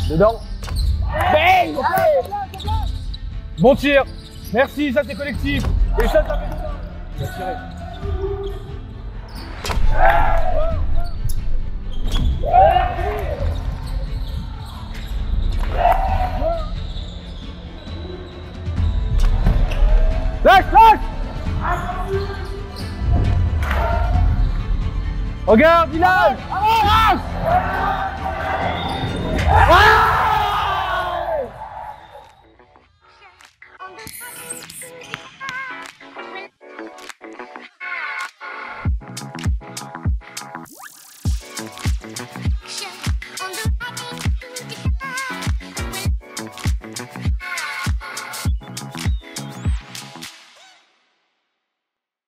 Dedans. Bang. Bon tir. Merci, ça c'est collectif. Et ça fait dedans. Je vais tirer. Lâche, lâche. Regarde, il lâche. Lâche.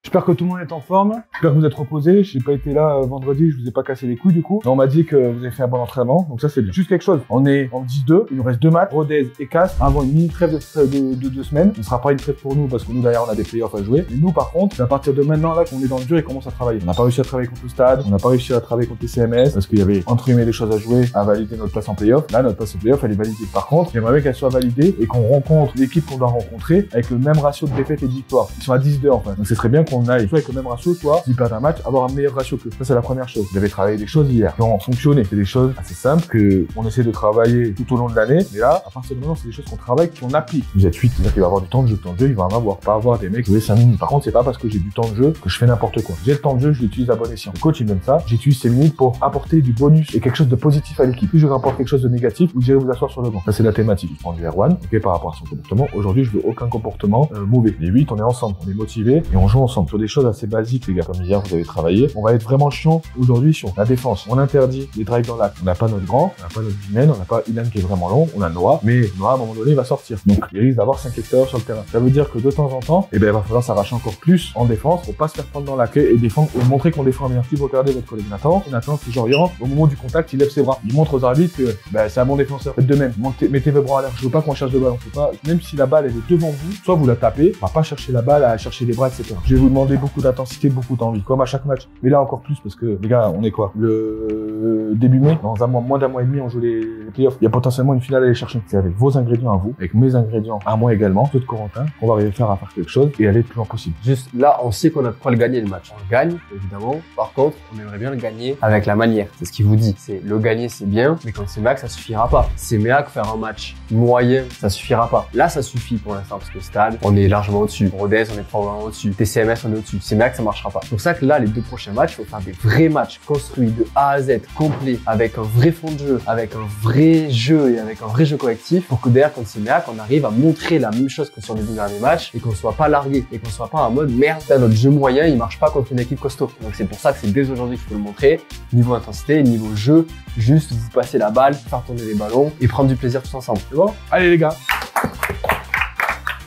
J'espère que tout le monde est en forme, j'espère que vous êtes reposés. Je n'ai pas été là vendredi, je vous ai pas cassé les couilles du coup. Mais on m'a dit que vous avez fait un bon entraînement, donc ça c'est bien. Juste quelque chose, on est en 10-2, il nous reste 2 matchs, Rodez et Castres, avant une mini trêve de 2 semaines. Ce ne sera pas une trêve pour nous parce que nous derrière on a des playoffs à jouer. Mais nous par contre, c'est à partir de maintenant là qu'on est dans le dur et commence à travailler. On n'a pas réussi à travailler contre le Stade, on n'a pas réussi à travailler contre les CMS parce qu'il y avait entre guillemets des choses à jouer, à valider notre place en playoff. Là notre place en playoff elle est validée. Par contre, j'aimerais bien qu'elle soit validée et qu'on rencontre l'équipe qu'on doit rencontrer avec le même ratio de défaites et de victoires. Ils sont à 10-2 en fait. Donc ce serait bien qu'on aille soit avec le même ratio, soit s'ils perdent un match, avoir un meilleur ratio que. Ça c'est la première chose. Vous avez travaillé des choses hier qui ont fonctionné. C'est des choses assez simples que on essaie de travailler tout au long de l'année. Mais là, à partir de maintenant, c'est des choses qu'on travaille, qu'on applique. Vous êtes 8, c'est-à-dire qu'il va avoir du temps de jeu. Le temps de jeu, il va en avoir. Pas avoir des mecs jouer 5 minutes. Par contre, c'est pas parce que j'ai du temps de jeu que je fais n'importe quoi. J'ai le temps de jeu, je l'utilise à bon escient. Le coach il donne ça. J'utilise ces minutes pour apporter du bonus et quelque chose de positif à l'équipe. Si je rapporte quelque chose de négatif, vous irez vous asseoir sur le banc. Ça c'est la thématique. Je prends du R1, ok, par rapport à son comportement. Aujourd'hui, je veux aucun comportement mauvais. Les 8, on est ensemble, on est motivés et on joue ensemble sur des choses assez basiques, les gars. Comme hier, vous avez travaillé. On va être vraiment chiant aujourd'hui sur la défense. On interdit les drives dans l'axe. On n'a pas notre grand, on n'a pas notre Guimen, on n'a pas Ilan qui est vraiment long, on a Noah, mais Noah à un moment donné il va sortir. Donc il risque d'avoir 5 hectares sur le terrain. Ça veut dire que de temps en temps, il va falloir s'arracher encore plus en défense pour pas se faire prendre dans la queue et défendre et montrer qu'on défend bien. Si vous regardez votre collègue Nathan, c'est Jorian, au moment du contact, il lève ses bras. Il montre aux arbitres que c'est un bon défenseur. Faites de même. Mettez vos bras en l'air. Je veux pas qu'on cherche le ballon. Pas, même si la balle elle est devant vous, soit vous la tapez, on va pas chercher la balle à chercher les bras, etc. Je vais vous demander beaucoup d'intensité, beaucoup d'envie, comme à chaque match. Mais là encore plus parce que les gars, on est quoi? Le début mai, dans un mois, moins d'un mois et demi, on joue les playoffs. Il y a potentiellement une finale à aller chercher. C'est avec vos ingrédients à vous, avec mes ingrédients à moi également, ceux de Corentin, qu'on va réussir à faire quelque chose et aller le plus loin possible. Juste là, on sait qu'on a de quoi le gagner le match. On le gagne, évidemment. Par contre, on aimerait bien le gagner avec la manière. C'est ce qu'il vous dit. C'est le gagner, c'est bien, mais quand c'est Mac, ça suffira pas. C'est Méac faire un match moyen, ça suffira pas. Là, ça suffit pour l'instant parce que Stade, on est largement au-dessus. Rodez, on est probablement au-dessus. TCMS, on est au-dessus. C'est Méac, ça marchera pas. C'est pour ça que là, les 2 prochains matchs, il faut faire des vrais matchs construits de A à Z, complets, avec un vrai fond de jeu, avec un vrai jeu et avec un vrai jeu collectif pour que derrière, quand c'est Méac, on arrive à montrer la même chose que sur les 2 derniers matchs et qu'on soit pas largué et qu'on soit pas en mode merde, là, notre jeu moyen, il marche pas contre une équipe costaud. Donc c'est pour ça que c'est dès aujourd'hui qu'il faut le montrer. Niveau intensité, niveau jeu, juste vous passez la balle, faire tourner les ballons et prendre du plaisir tous ensemble. C'est bon? Allez les gars.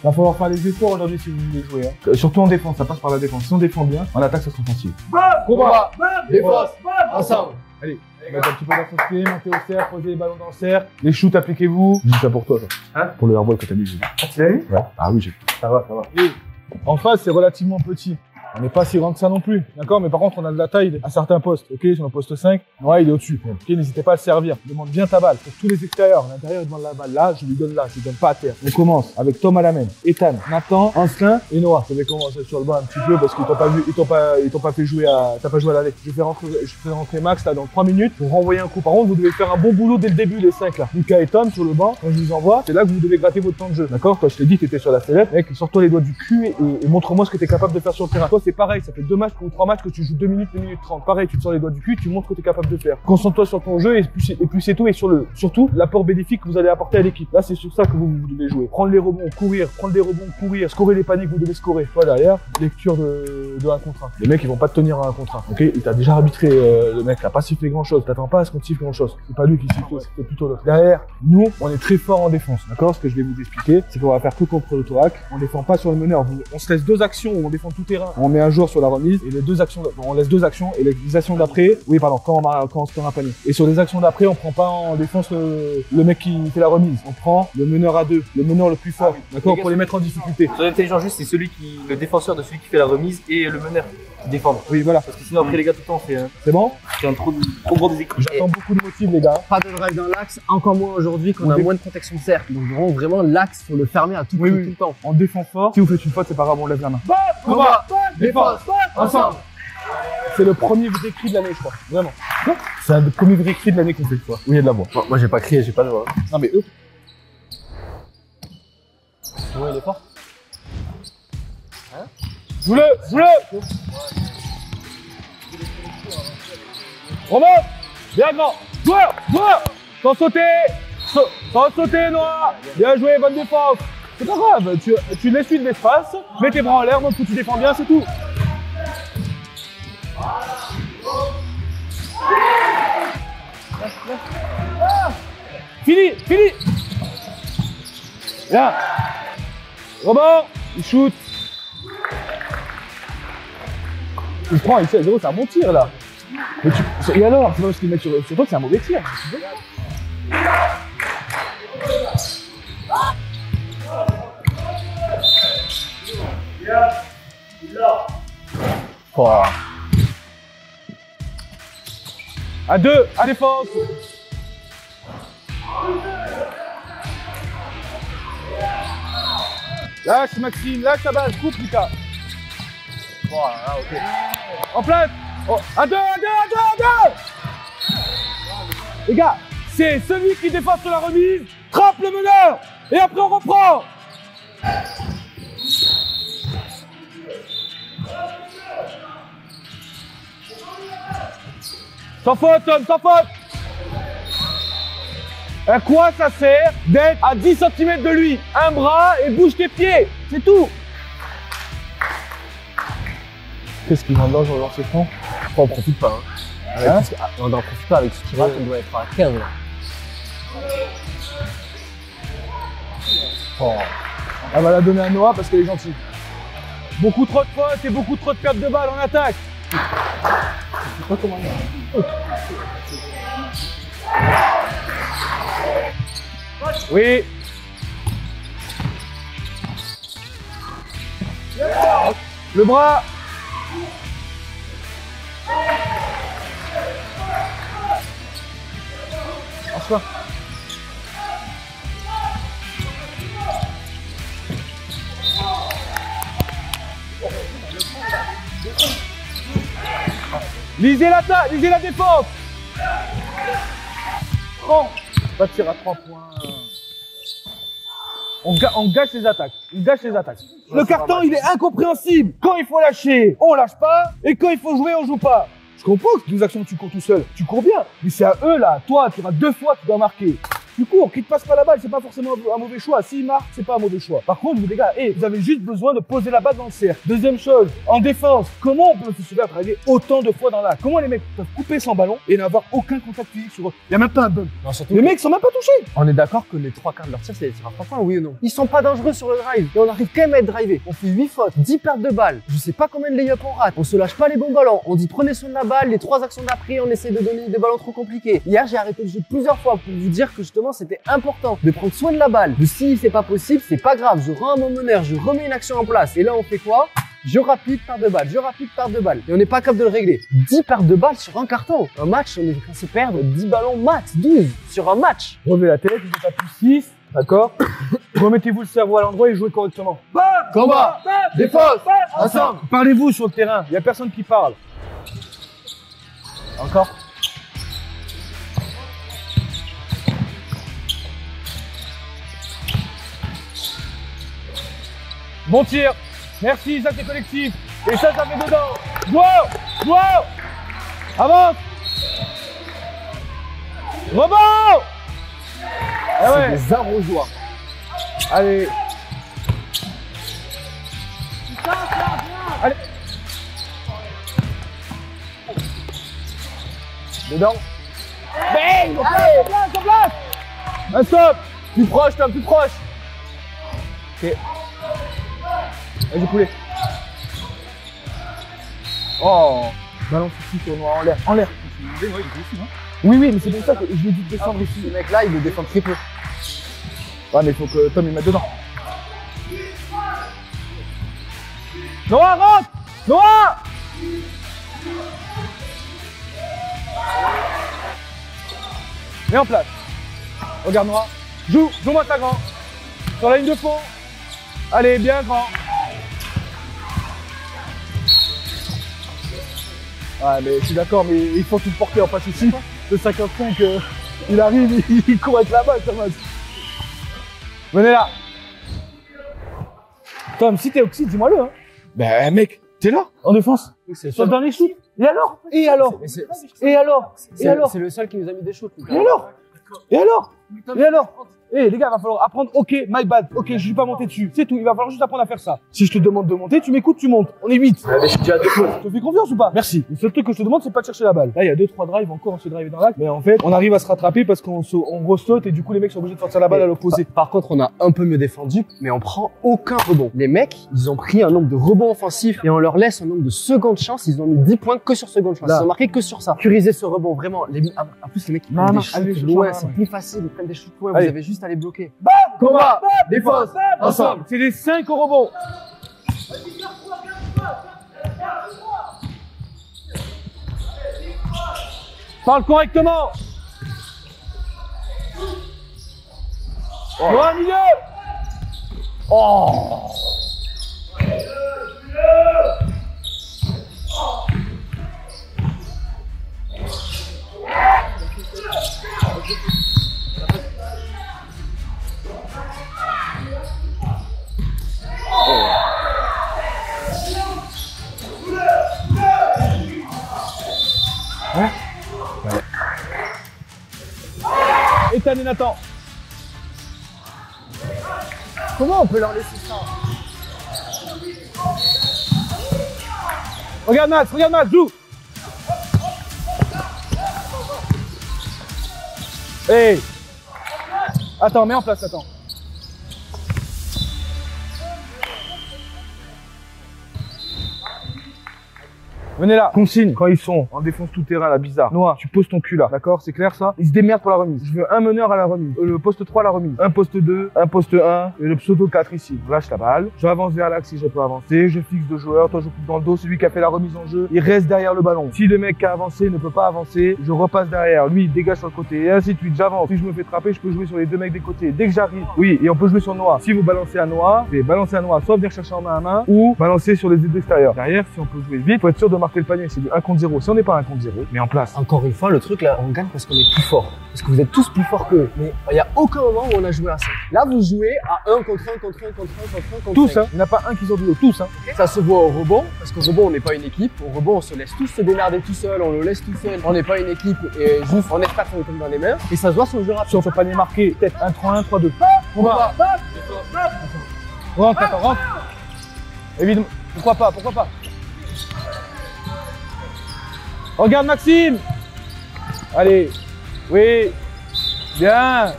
Il va falloir faire les efforts aujourd'hui si vous voulez jouer. Hein. Surtout en défense, ça passe par la défense. Si on défend bien, en attaque, ça sera offensif. Combat, défense, ensemble. Allez, mettre un petit peu d'intensité, monter au cercle, poser les ballons dans le cercle. Les shoots, appliquez-vous. Je dis ça pour toi, ça. Hein? Pour le airball que t'as dit. Ah, tu l'as vu? Ouais. Ah oui, j'ai vu. Ça va. Et en face, c'est relativement petit. On n'est pas si grand que ça non plus, d'accord? Mais par contre, on a de la taille à certains postes, ok? Sur le poste 5, ouais, il est au-dessus. Ok, n'hésitez pas à le servir. Demande bien ta balle. Pour tous les extérieurs, à l'intérieur, il demande la balle. Là, je lui donne là, je lui donne pas à terre. On commence avec Tom à la main, Ethan, Nathan, Ancelin et Noah. Vous avez commencé sur le banc un petit peu parce qu'ils t'ont pas vu, ils t'ont pas fait jouer à, t'as pas joué à l'aller. Je fais rentrer Max là dans 3 minutes pour renvoyer un coup. Par contre, vous devez faire un bon boulot dès le début, les 5 là. Lucas et Tom sur le banc, quand je vous envoie, c'est là que vous devez gratter votre temps de jeu, d'accord? Toi, je t'ai dit, t'étais sur la sellette, mec, sors-toi les doigts du cul et montre-moi ce que t'es capable de faire sur le terrain. Toi, c'est pareil, ça fait 2 matchs ou 3 matchs que tu joues 2 minutes 30. Pareil, tu te sors les doigts du cul, tu montres ce que tu es capable de faire. Concentre-toi sur ton jeu et plus c'est tout et surtout l'apport bénéfique que vous allez apporter à l'équipe. Là, c'est sur ça que vous devez jouer. Prendre les rebonds, courir, scorer les paniers que vous devez scorer. Toi derrière, lecture de un contre 1. Les mecs, ils vont pas te tenir à un contre 1. Ok? Il t'a déjà arbitré le mec, il a pas sifflé grand chose. T'attends pas à ce qu'on siffle grand chose. C'est pas lui qui siffle, c'est plutôt l'autre. Derrière, nous, on est très fort en défense. D'accord? Ce que je vais vous expliquer, c'est qu'on va faire tout contre le thorac. On défend pas sur le meneur. On se laisse 2 actions où on défend tout terrain. On met un joueur sur la remise et les 2 actions, on laisse 2 actions et les actions d'après, quand on se prend un panier. Et sur les actions d'après, on prend pas en défense le mec qui fait la remise. On prend le meneur à 2, le meneur le plus fort, d'accord, pour les mettre en difficulté. Son intelligent juste, c'est le défenseur de celui qui fait la remise et le meneur. Défendre. Oui, voilà. Parce que sinon, après, les gars, tout le temps, C'est bon? c'est un trop gros déséquilibre. J'attends beaucoup de motifs, les gars. Pas de drive dans l'axe, encore moins aujourd'hui qu'on a moins de protection de cercle. Donc vraiment l'axe, faut le fermer à tout prix, tout le temps. On défend fort. Si vous faites une faute, c'est pas grave, on lève la main. Combat, défense, ensemble. C'est le premier vrai cri de l'année, je crois. Vraiment. C'est le premier vrai cri de l'année qu'on fait, quoi. Oui, il y a de la voix. Bon, moi j'ai pas crié, j'ai pas de voix. Non, mais eux. Ouais, il est fort. Joue-le, joue-le. Remonte. Bien grand. Joueur, joueur. Sans sauter. Sans sauter, Noah. Bien joué, bonne défense. C'est pas grave, tu laisses de l'espace, mets tes bras en l'air, montre que tu défends bien, c'est tout. Fini, fini. Bien. Robin, il shoot. Il prend ici à 0, c'est un bon tir là. Mais et alors, c'est pas parce qu'il met sur toi que c'est un mauvais tir. Oh. À 2, à défense. Lâche Maxime, lâche la balle, coupe Lucas. Voilà, ok. En place. Oh, à 2, à 2, à 2, à 2. Les gars, c'est celui qui défend sur la remise, trappe le meneur, et après on reprend. Sans faute, Tom, sans faute. À quoi ça sert d'être à 10 cm de lui? Un bras et bouge tes pieds, c'est tout. Qu'est-ce qu'il m'en dans ce franc? On en profite pas. Hein. On n'en profite pas avec ce tirage, on doit être à 15 là. Oh. Elle va la donner à Noah parce qu'elle est gentille. Beaucoup trop de fautes et beaucoup trop de pertes de balles en attaque. Je sais pas comment il Oui. Le bras. Lâche-toi. Lisez l'attaque, lisez la défense. Oh, pas de tir à 3 points. On gâche les attaques. On gâche les attaques. Le carton, il est incompréhensible. Quand il faut lâcher, on lâche pas. Et quand il faut jouer, on joue pas. Je comprends que 12 actions, tu cours tout seul. Tu cours bien. Mais c'est à eux, là. Toi, tu auras 2 fois, tu dois marquer. Tu cours, qu'il te passe pas la balle, c'est pas forcément un mauvais choix. S'il marque, c'est pas un mauvais choix. Par contre, vous les gars, vous avez juste besoin de poser la balle dans le cercle. Deuxième chose, en défense, comment on peut se faire travailler autant de fois dans l'axe? Comment les mecs peuvent couper sans ballon et n'avoir aucun contact physique sur eux? Il y a même pas un bump. Non, surtout Les mecs sont même pas touchés. on est d'accord que les 3 quarts de leur tir, c'est des tirs à 3 points, oui ou non? Ils sont pas dangereux sur le drive. Et on arrive quand même à être drivé. On fait 8 fautes, 10 pertes de balles. Je sais pas combien de lay-up on rate. On se lâche pas les bons ballons. On dit prenez soin de la balle. Les 3 actions d'après, on essaie de donner des ballons trop compliqués. Hier, j'ai arrêté le jeu plusieurs fois pour vous dire que justement, c'était important de prendre soin de la balle. De si c'est pas possible, c'est pas grave. Je rends mon meneur, je remets une action en place. Et là, on fait quoi? Je rapide, perte de balle, je rapide, perte de balle. Et on n'est pas capable de le régler. 10 pertes de balles sur un carton. Un match, on est censé perdre 10 ballons max, 12 sur un match. Relevez la tête, vous êtes à plus 6, d'accord? Remettez-vous le cerveau à l'endroit et jouez correctement. Combat, défense, ensemble. Parlez-vous sur le terrain, il y a personne qui parle. Encore? Bon tir. Merci, ça c'est collectif. Et ça fait dedans. Joueur, joueur. Avance. Rebond. Ah ouais. C'est des arrosoirs. Allez. Allez. Dedans. Bang. En place. Un stop. Plus proche, Tom, plus proche. Ok. Vas-y, poulet. Oh. Ballon souci sur noir en l'air. En l'air. Oui, oui, mais c'est pour ça que je lui dis de descendre ici. Ce mec-là, il le défend très peu. Ouais, mais il faut que Tom il mette dedans. Noah, rentre. Noah. Mets en place. Regarde-moi. Joue-moi ta grand. Sur la ligne de fond. Allez, bien grand. Ah, mais je suis d'accord, mais il faut tout porter en face ici. Le 55, il arrive, il court avec la balle, Thomas. Venez là. Tom, si t'es oxy, dis-moi-le. Hein. Ben, mec, t'es là, en défense. Sur le dernier shoot. Et alors? Et alors? Et alors? Et alors? C'est le seul qui nous a mis des shoots. Et alors? Et alors? Et alors? Eh les gars, il va falloir apprendre, ok, my bad, ok, je suis pas monté dessus, c'est tout, il va falloir juste apprendre à faire ça. Si je te demande de monter, tu m'écoutes, tu montes. On est 8. Mais je suis déjà à 2 fautes. Tu te fais confiance ou pas? Merci. Le seul truc que je te demande, c'est pas de chercher la balle. Là, il y a 2-3 drives encore, on se drive dans l'axe. Mais en fait, on arrive à se rattraper parce qu'on ressaute et du coup, les mecs sont obligés de sortir la balle à l'opposé. Par contre, on a un peu mieux défendu, mais on prend aucun rebond. Les mecs, ils ont pris un nombre de rebonds offensifs et on leur laisse un nombre de secondes chance. Ils ont mis 10 points que sur secondes chance. Là. Ils ont marqué que sur ça. Sécuriser ce rebond, vraiment. En plus, les mecs, ils prennent des allez, shoots loin. allez. C'est plus facile, ils prennent des shoots loin. Allez. Vous avez juste à les bloquer. Combat, défense, ensemble. C'est les 5 au rebond. Parle correctement. Oh. Loin, milieu. Oh. Ethan et Nathan. Comment on peut leur laisser ça? Regarde Max, joue. Hey. Attends, mets en place, attends. Venez là, consigne, quand ils sont en défense tout terrain, là, bizarre. Noah, tu poses ton cul là, d'accord? C'est clair ça? Ils se démerdent pour la remise. Je veux un meneur à la remise. Le poste 3 à la remise. Un poste 2, un poste 1 et le pseudo 4 ici. Je lâche la balle. Je avance vers l'axe si je peux avancer. Je fixe 2 joueurs. Toi, je coupe dans le dos. Celui qui a fait la remise en jeu, il reste derrière le ballon. Si le mec qui a avancé ne peut pas avancer, je repasse derrière. Lui, il dégage sur le côté et ainsi de suite. J'avance. Si je me fais trapper, je peux jouer sur les 2 mecs des côtés. Dès que j'arrive, oui, et on peut jouer sur Noah. Si vous balancez à Noah, c'est balancer à Noah, soit venir chercher en main à main ou balancer sur les aides extérieures. Derrière, si on peut jouer vite, faut être sûr de marquer le panier. C'est du 1 contre 0. Si on n'est pas 1 contre 0, mais en place. Encore une fois, le truc là, on gagne parce qu'on est plus fort. Parce que vous êtes tous plus forts qu'eux. Mais il n'y a aucun moment où on a joué à ça. Là, vous jouez à 1 contre 1 contre 1 contre 1 contre 1 contre 1. Tous, hein. Il n'y en a pas un qui sort du lot. Tous, hein. Ça se voit au rebond, parce qu'au rebond, on n'est pas une équipe. Au rebond, on se laisse tous se démerder tout seul, on le laisse tout seul. On n'est pas une équipe et juste on espère qu'on tombe dans les mains. Et ça se voit sur le jeu rapide. Si on fait panier marqué, peut-être 1-3-1, 3-2. On va. Rentre, attends, rentre. Évidemment. Pourquoi pas? Regarde Maxime. Allez. Oui. Bien.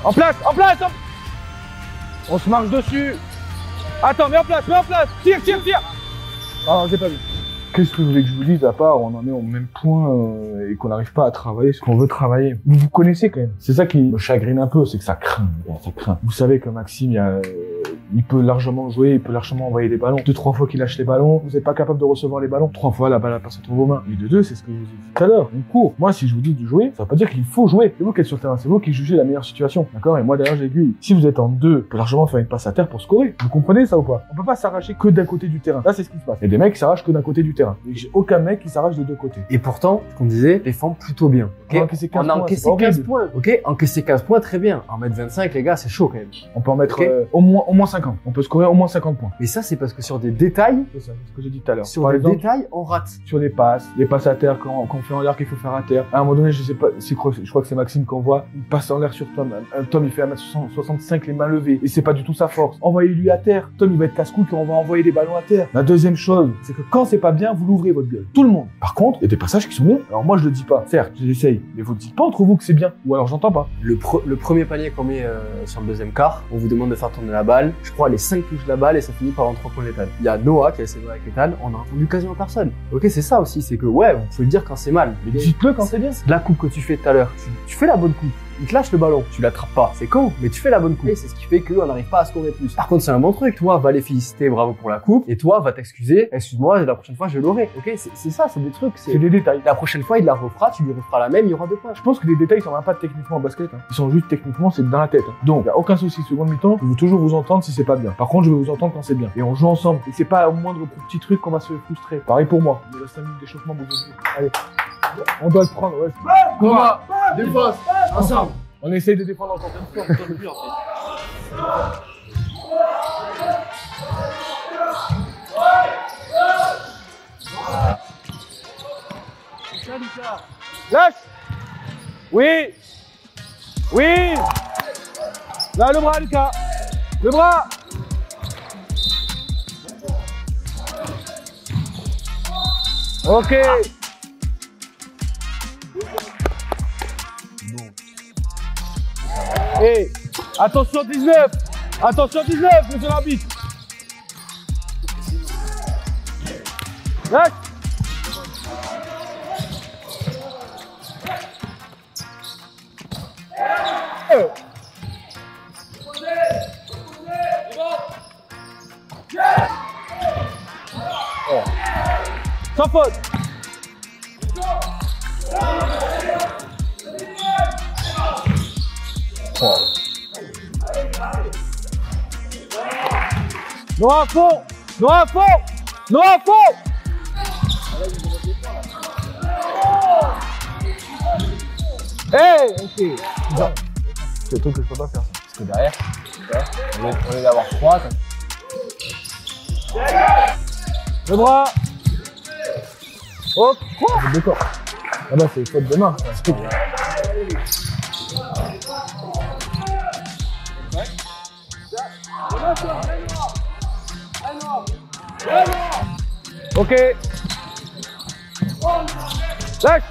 En place. On se marche dessus. Attends, mets en place. Tire. Ah, j'ai pas vu. Qu'est-ce que vous voulez que je vous dise à part on en est au même point et qu'on n'arrive pas à travailler ce qu'on veut travailler. Vous vous connaissez quand même. C'est ça qui me chagrine un peu, c'est que ça craint. Vous savez que Maxime, il peut largement jouer, il peut largement envoyer des ballons. 2-3 fois qu'il lâche les ballons, vous n'êtes pas capable de recevoir les ballons. 3 fois la balle passe entre vos mains. Et de 2, c'est ce que je vous ai dit tout à l'heure. On court. Moi, si je vous dis de jouer, ça veut pas dire qu'il faut jouer. C'est vous qui êtes sur le terrain, c'est vous qui jugez la meilleure situation. D'accord? Et moi derrière j'aiguille. Si vous êtes en 2, on peut largement faire une passe à terre pour scorer. Vous comprenez ça ou pas? On peut pas s'arracher que d'un côté du terrain. Là, c'est ce qui se passe. Il y a des mecs qui s'arrachent que d'un côté du terrain. Et j'ai aucun mec qui s'arrache des 2 côtés. Et pourtant, ce qu'on disait, défend plutôt bien. On a encaissé 15 On a points, encaissé c'est pas 15 horrible. points. Ok, encaissé 15 points, très bien. En mettre 25, les gars, c'est chaud quand même. On peut en mettre Ok. au moins 50. On peut scorer au moins 50 points. Mais ça, c'est parce que sur des détails, C'est ça, c'est ce que j'ai dit tout à l'heure. sur Par des exemple, détails, on rate. sur les passes à terre qu'on fait en l'air qu'il faut faire à terre. À un moment donné, je sais pas, je crois que c'est Maxime qu'on voit, une passe en l'air sur Tom. Tom, il fait 1m65 les mains levées et c'est pas du tout sa force. Envoyez-lui à terre. Tom, il va être casse-couille quand on va envoyer des ballons à terre. La deuxième chose, c'est que quand c'est pas bien, vous l'ouvrez votre gueule. Tout le monde. Par contre, il y a des passages qui sont bons. Alors moi, je le dis pas. Certes, j'essaye. Mais vous dites pas entre vous que c'est bien. Ou alors j'entends pas. Le premier panier qu'on met sur le deuxième quart, on vous demande de faire tourner la balle. Je crois les 5 touches de la balle et ça finit par en 3 points d'Ethan. Il y a Noah qui a essayé avec Ethan, on a entendu quasiment personne. Ok, c'est ça aussi, c'est que ouais, vous pouvez le dire quand c'est mal. Mais Dites-le quand c'est bien. la coupe que tu fais tout à l'heure, tu fais la bonne coupe. il te lâche le ballon, tu l'attrapes pas. C'est con, mais tu fais la bonne coupe. Et c'est ce qui fait qu'on n'arrive pas à scorer plus. Par contre, c'est un bon truc. Toi, va les féliciter, bravo pour la coupe. Et toi, va t'excuser. Excuse-moi, la prochaine fois, je l'aurai. Ok, c'est ça, c'est des trucs. C'est des détails. La prochaine fois, il la refera, tu lui referas la même, il y aura 2 points. Je pense que les détails, ils sont même pas techniquement en basket. Hein. Ils sont juste techniquement, c'est dans la tête. Hein. Donc, y a aucun souci. Seconde mi-temps, je veux toujours vous entendre si c'est pas bien. Par contre, je vais vous entendre quand c'est bien. Et on joue ensemble. Et c'est pas au moindre petit truc qu'on va se frustrer. Pareil pour moi. Il me reste 5 minutes d'échauffement. Allez. On doit le prendre, ouais. Combat, défense, ensemble. On essaye de défendre encore une fois. Lâche. Oui. Oui. Là, le bras, Lucas. Le bras. Ok. Et attention 19. Attention 19, monsieur l'arbitre. Lâche. Sans faute. Non à fond. Non à fond. Non à fond. Hey, ok. C'est le truc que je peux pas faire. Parce que derrière, au lieu d'avoir 3, le bras. Oh, quoi? D'accord. Ah bah c'est faute de main. Ok. Lâche.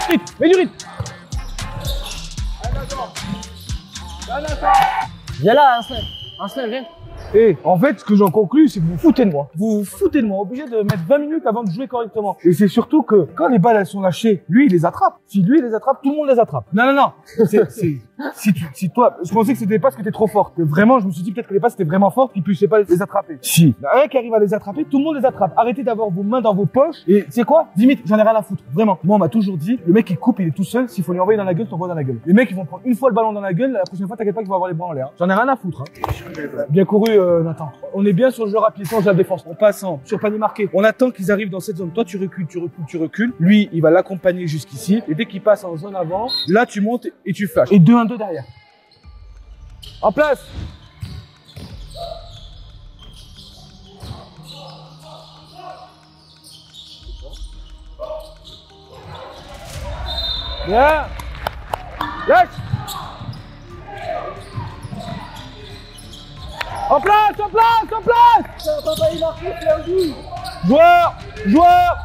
Rythme, mets du rythme. viens là, Insel, viens. Et en fait, ce que j'en conclus, c'est que vous vous foutez de moi. Vous vous foutez de moi, obligé de mettre 20 minutes avant de jouer correctement. Et c'est surtout que quand les balles elles sont lâchées, lui il les attrape. Si lui il les attrape, tout le monde les attrape. Non, non, non. Si toi, je pensais que c'était pas parce que t'es trop fort. Que vraiment, je me suis dit peut-être que les passes étaient vraiment fortes qu'ils puissaient pas les attraper. Si. Il y a un qui arrive à les attraper, tout le monde les attrape. Arrêtez d'avoir vos mains dans vos poches. Et c'est quoi? Limite, j'en ai rien à foutre. Vraiment. Moi, on m'a toujours dit, le mec il coupe, il est tout seul. S'il faut lui envoyer dans la gueule, t'envoies dans la gueule. Les mecs ils vont prendre une fois le ballon dans la gueule. La prochaine fois, t'inquiète pas qu'ils vont avoir les bras en l'air. J'en ai rien à foutre. Hein. Bien couru, Nathan. On est bien sur le jeu rapide, sans la défense. On passe sur panier marqué. On attend qu'ils arrivent dans cette zone. Toi, tu recules, tu recules, tu recules. Lui, il va l'accompagner jusqu'ici. Et dès qu'il passe en zone avant, là, tu montes et tu flashes. Et 2-1-2 derrière. En place. Bien. Lâche. En place, en place, en place. Joueur, joueur.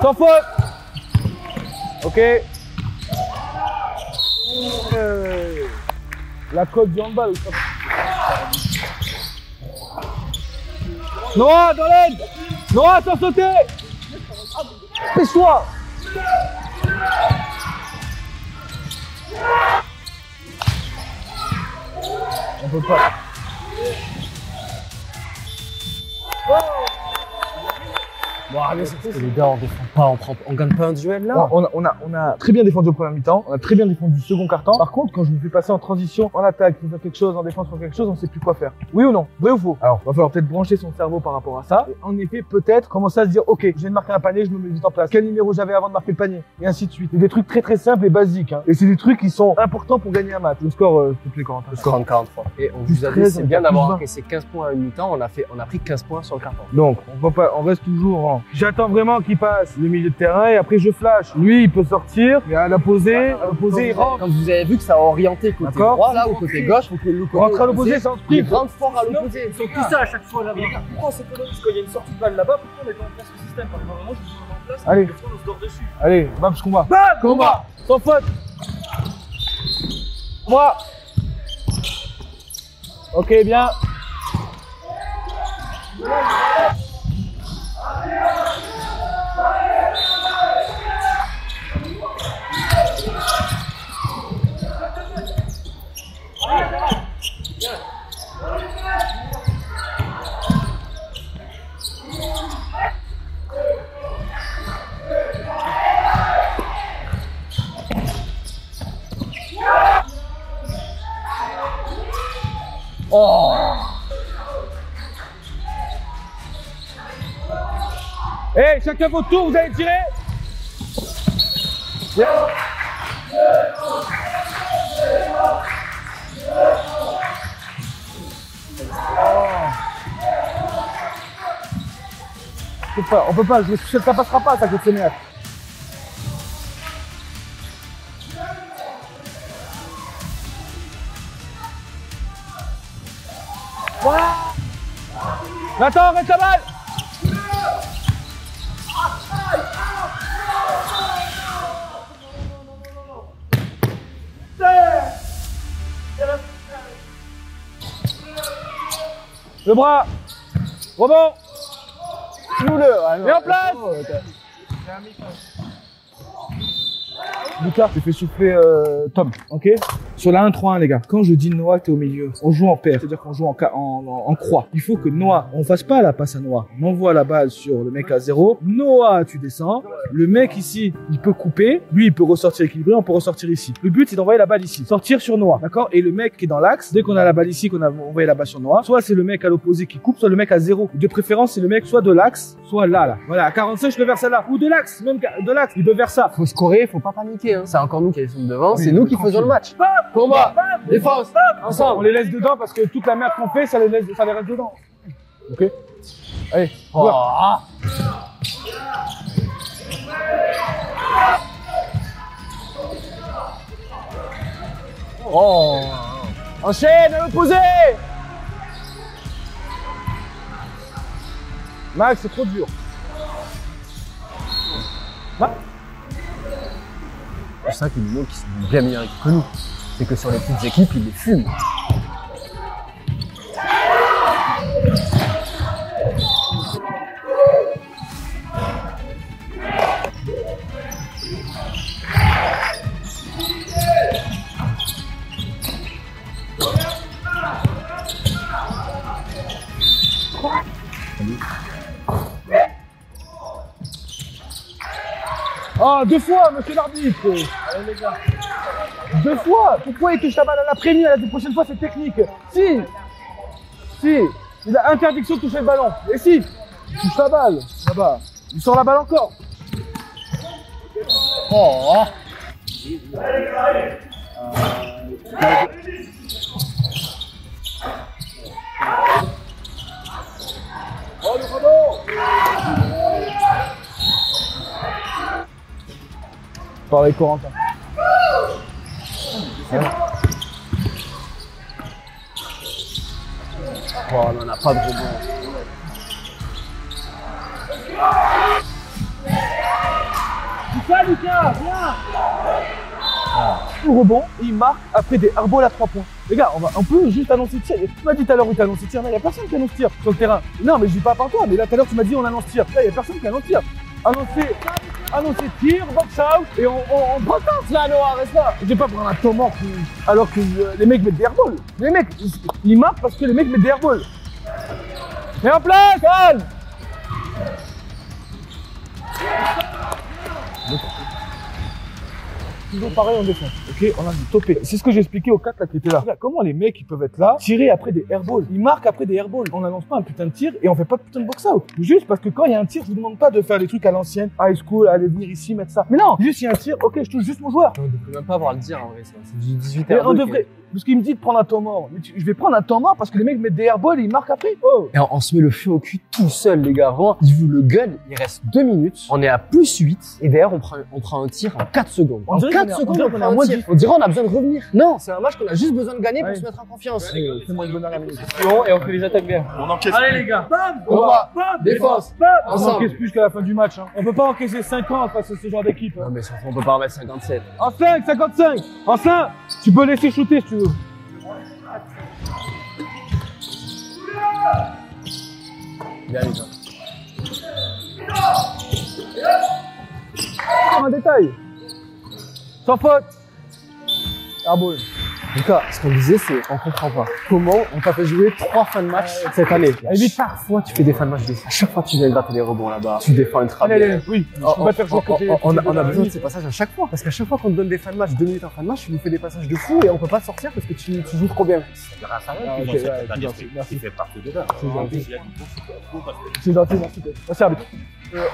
Sans faute. Ok. La cote du handball. Noah, dans l'aide. Noah, sans sauter. Fais-toi. On peut pas. Bon, allez, Les gars, on défend pas, on gagne pas un duel là. On a très bien défendu au premier mi-temps, on a très bien défendu le second quart-temps. Par contre, quand je me fais passer en transition, en attaque, pour faire quelque chose, en défense pour quelque chose, on sait plus quoi faire. Oui ou non? Vrai ou faux? Alors, va falloir peut-être brancher son cerveau par rapport à ça. Et en effet, peut-être commencer à se dire, ok, je viens de marquer un panier, je me mets vite en place. Quel numéro j'avais avant de marquer le panier? Et ainsi de suite. C'est des trucs très très simples et basiques. Hein. Et c'est des trucs qui sont importants pour gagner un match. Le score, s'il te plaît, Corentin. Le score 30-43. Et on vous a dit, c'est bien d'avoir encaissé 15 points à une mi-temps. On a pris 15 points sur le carton. Donc, on reste toujours en... J'attends vraiment qu'il passe le milieu de terrain et après je flash. Lui, il peut sortir, et à l'opposé, il rentre. Quand vous avez vu que ça a orienté côté droit, là, ou côté gauche, faut que le côté rentre à l'opposé, c'est un sprint. Il rentre fort à l'opposé. Ils sont tous ça à chaque fois là-bas. Pourquoi c'est étonnant parce qu'il y a une sortie de balle là-bas, pourquoi on met pas en place le système? Parce que normalement, je me mets en place, allez. des fois on se dort dessus. Allez, bam, combat. Bam, combat. Sans faute. Moi. Ok, bien. Oh. Eh, chacun votre tour, vous allez tirer. On peut pas, ça passera pas, ça, que c'est merde. Voilà. Nathan, arrête la balle. Le bras. Rebond. Et en place. Lucas, j'ai fait souffler Tom, ok? Sur la 1-3-1, les gars, quand je dis Noah, t'es au milieu, on joue en paire, c'est-à-dire qu'on joue en croix. Il faut que Noah, on fasse pas la passe à Noah. On envoie la balle sur le mec à 0. Noah, tu descends. Le mec ici, il peut couper. Lui, il peut ressortir équilibré, on peut ressortir ici. Le but, c'est d'envoyer la balle ici. Sortir sur Noah, d'accord? Et le mec qui est dans l'axe, dès qu'on a la balle ici, qu'on a envoyé la balle sur Noah, soit c'est le mec à l'opposé qui coupe, soit le mec à 0. De préférence, c'est le mec soit de l'axe, soit là. Voilà, à 45, je peux vers celle-là. Ou de l'axe, même de l'axe, il peut vers ça. Faut scorer, faut pas paniquer. Hein. C'est encore nous qui sommes devant, oui, c'est nous qui faisons le match. Combat, défense, ensemble. On les laisse dedans parce que toute la merde qu'on fait, ça les reste dedans. Ok? Allez, oh. Oh. Enchaîne à l'opposé. Max, c'est trop dur. C'est ça qui nous montre qu'ils sont bien meilleurs que nous. C'est que sur les petites équipes, ils les fument. Oh, 2 fois, monsieur l'arbitre. Allez, les gars. 2 fois. Pourquoi il touche la balle à la première? La prochaine fois, c'est technique. Si. Il a interdiction de toucher le ballon. Et si. Il touche la balle. Là-bas. Il sort la balle encore. Oh. Oh, le rebond. Par les Corentin. Oh, on n'en a pas de rebond. Lucas, viens. Le rebond, il marque après des airballs à 3 points. Les gars, on peut juste annoncer tir. Tu m'as dit tout à l'heure où tu annonces tir. Il n'y a personne qui annonce tir sur le terrain. Non, mais je dis pas par toi. Mais là, tout à l'heure, tu m'as dit on annonce tir. Là, il n'y a personne qui annonce tir. Annoncer tir, box out, et on braquance là, Noah, reste là. Je vais pas prendre un temps mort alors que les mecs mettent des airballs. Les mecs, ils marquent parce que les mecs mettent des airballs. Mets en place, calme. Toujours pareil en défense, ok? On a topé. C'est ce que j'ai expliqué aux 4 là qui étaient là. Comment les mecs ils peuvent être là, tirer après des airballs, ils marquent après des airballs. On n'annonce pas un putain de tir et on fait pas de putain de box out. Juste parce que quand il y a un tir, je vous demande pas de faire des trucs à l'ancienne, high school, aller venir ici, mettre ça. Mais non, juste il y a un tir, ok, je touche juste mon joueur. On devrait même pas avoir le dire en vrai, ça. C'est du 18 Mais h on devrait. Parce qu'il me dit de prendre un temps mort. Mais je vais prendre un temps mort parce que les mecs mettent des airballs et ils marquent après. Oh. Et on se met le feu au cul tout seul, les gars. Vraiment, ils vous le gun. Il reste 2 minutes. On est à +8. Et d'ailleurs, on prend un tir en 4 secondes. En 4 secondes, on prend un tir. On dirait on a besoin de revenir. Non, c'est un match qu'on a juste besoin de gagner pour se mettre en confiance. Fais-moi une bonne dernière minute. Et on fait les attaques bien. On encaisse. Allez les gars. Bam. Combat, Bam. défense, On ensemble. encaisse plus qu'à la fin du match. Hein. On peut pas encaisser 50 face à ce genre d'équipe. Non, mais on peut pas en mettre 57. En 5, 55. En 5, tu peux laisser shooter si tu veux. Bien, les gars. Un détail. Sans faute. Airball. Lucas, ce qu'on disait, c'est on comprend pas. Comment on t'a fait jouer 3 fins de match cette année? Et parfois, tu fais des fins de match de à chaque fois tu viens gratter les rebonds là-bas. Tu défends ultra bien. Oui, on va faire jouer on a besoin de ces passages à chaque fois. Parce qu'à chaque fois qu'on te donne des fins de match, 2 minutes en fin de match, tu nous fais des passages de fou et on peut pas sortir parce que tu joues trop bien. Merci. fait partie de là. C'est gentil, merci. Merci, arbitre.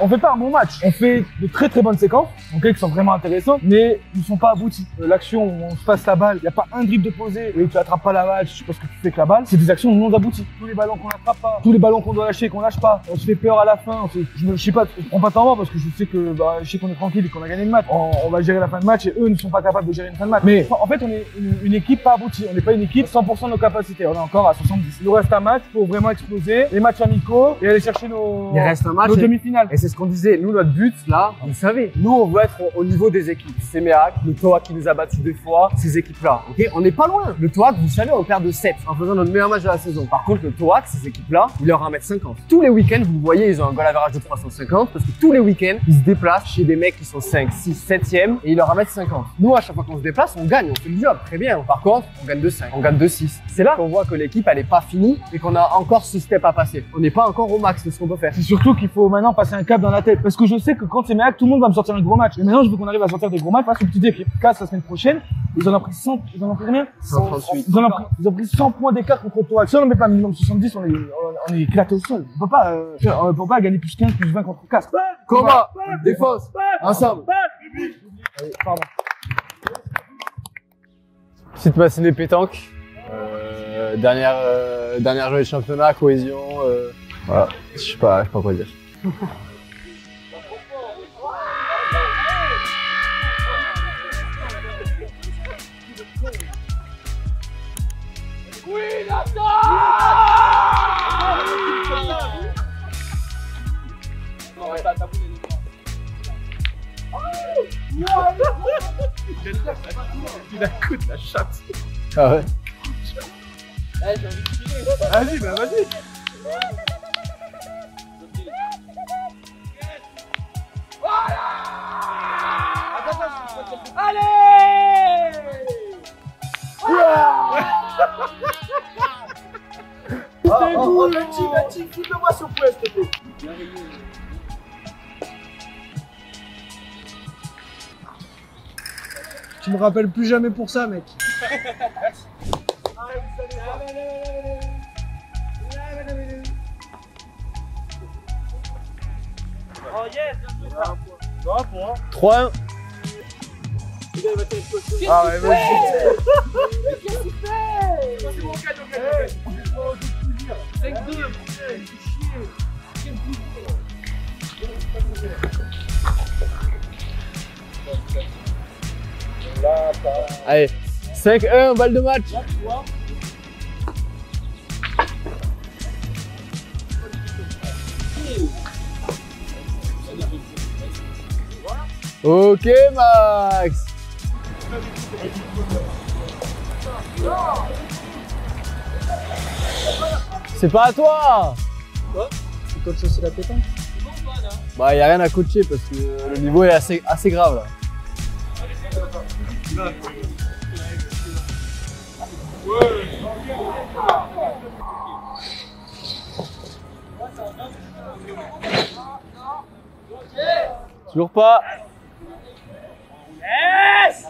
On fait pas un bon match. On fait de très très bonnes séquences, okay, qui sont vraiment intéressantes, mais ils ne sont pas aboutis. L'action où on se passe la balle, il n'y a pas un dribble de posé et tu attrapes pas la balle, je sais pas ce que tu fais avec la balle. C'est des actions non abouties. Tous les ballons qu'on attrape pas, tous les ballons qu'on doit lâcher, qu'on lâche pas. On se fait peur à la fin. Je sais pas, je prends pas tant parce que je sais que je sais qu'on est tranquille et qu'on a gagné le match. On va gérer la fin de match et eux ne sont pas capables de gérer une fin de match. Mais en fait, on est une équipe pas aboutie. On n'est pas une équipe 100% de nos capacités. On est encore à 70. Il nous reste un match pour vraiment exploser, les matchs amicaux et aller chercher nos demi-finales. Et c'est ce qu'on disait. Nous, notre but, là, vous savez, nous, on veut être au niveau des équipes. C'est Méac, le TOAC qui nous a battus des fois, ces équipes-là. Ok, on n'est pas loin. Le TOAC, vous savez, on perd de 7 en faisant notre meilleur match de la saison. Par contre, le TOAC, ces équipes-là, ils leur en mettent 50. Tous les week-ends, vous voyez, ils ont un goal average de 350 parce que tous les week-ends, ils se déplacent chez des mecs qui sont 5, 6, 7e et ils leur en mettent 50. Nous, à chaque fois qu'on se déplace, on gagne, on fait le job. Très bien. Par contre, on gagne de 5, on gagne de 6. C'est là qu'on voit que l'équipe, elle est pas finie et qu'on a encore ce step à passer. On n'est pas encore au max de ce qu'on peut faire. C'est surtout qu'il faut maintenant passer un cap dans la tête. Parce que je sais que quand c'est Méac, tout le monde va me sortir un gros match. Et maintenant, je veux qu'on arrive à sortir des gros matchs face aux petites équipes. Casse la semaine prochaine, ils en ont pris 100, ils en ont pris combien? 138. Ils ont pris 100 points d'écart contre toi. Si on ne met pas minimum 70, on est éclaté au sol. On peut pas gagner plus 15, plus 20 contre Casse. Combat, défense, ensemble. Allez, pardon. Petite matinée pétanque. Dernière journée de championnat, cohésion. Voilà. Je sais pas quoi dire. Il a coup de la chatte. Ah ouais. Vas-y, bah vas-y. Allez! Petit, filme-moi ce point, s'il te plaît. Tu me rappelles plus jamais pour ça, mec. Oh yes, 3-1. Ah ouais, vas-y. Qu'est-ce qu'il fait? C'est mon cadeau, 5-2, Allez, 5-1, balle de match. Ok, Max. C'est pas à toi. Quoi? Tu coaches aussi la pétanque? Bah, y a rien à coacher parce que le niveau est assez grave là. Toujours pas. yes!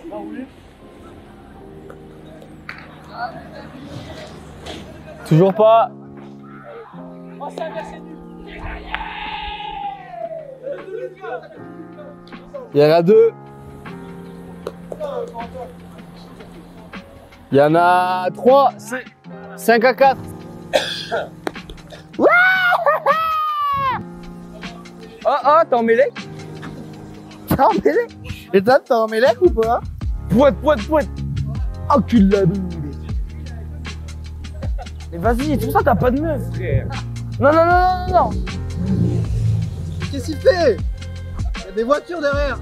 Toujours pas. Oh, c'est inversé. Il y en a 2. Il y en a 3. 5 à 4. Oh, t'es en mêlée? T'es en mêlée? Et toi, t'es en mêlée ou pas? Pointe. Oh, cul de la boule. Mais vas-y, c'est pour ça que t'as pas de meuf, frère. Non. Qu'est-ce qu'il fait? Il y a des voitures derrière.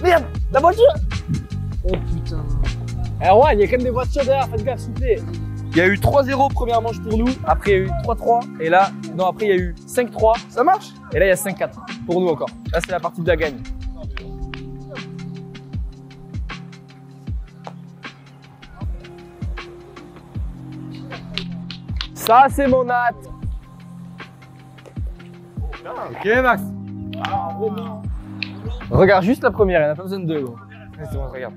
Merde, la voiture! Oh putain. Erwan, il y a quand même des voitures derrière, faites gaffe s'il vous plaît. Il y a eu 3-0 première manche pour nous, après il y a eu 3-3, et là, non, après il y a eu 5-3, Ça marche? et là il y a 5-4 pour nous encore. Là c'est la partie de la gagne. Ça, c'est mon Nat. Ok, Max. Regarde juste la première, il n'y en a pas besoin de deux. Gros. C'est bon, regarde.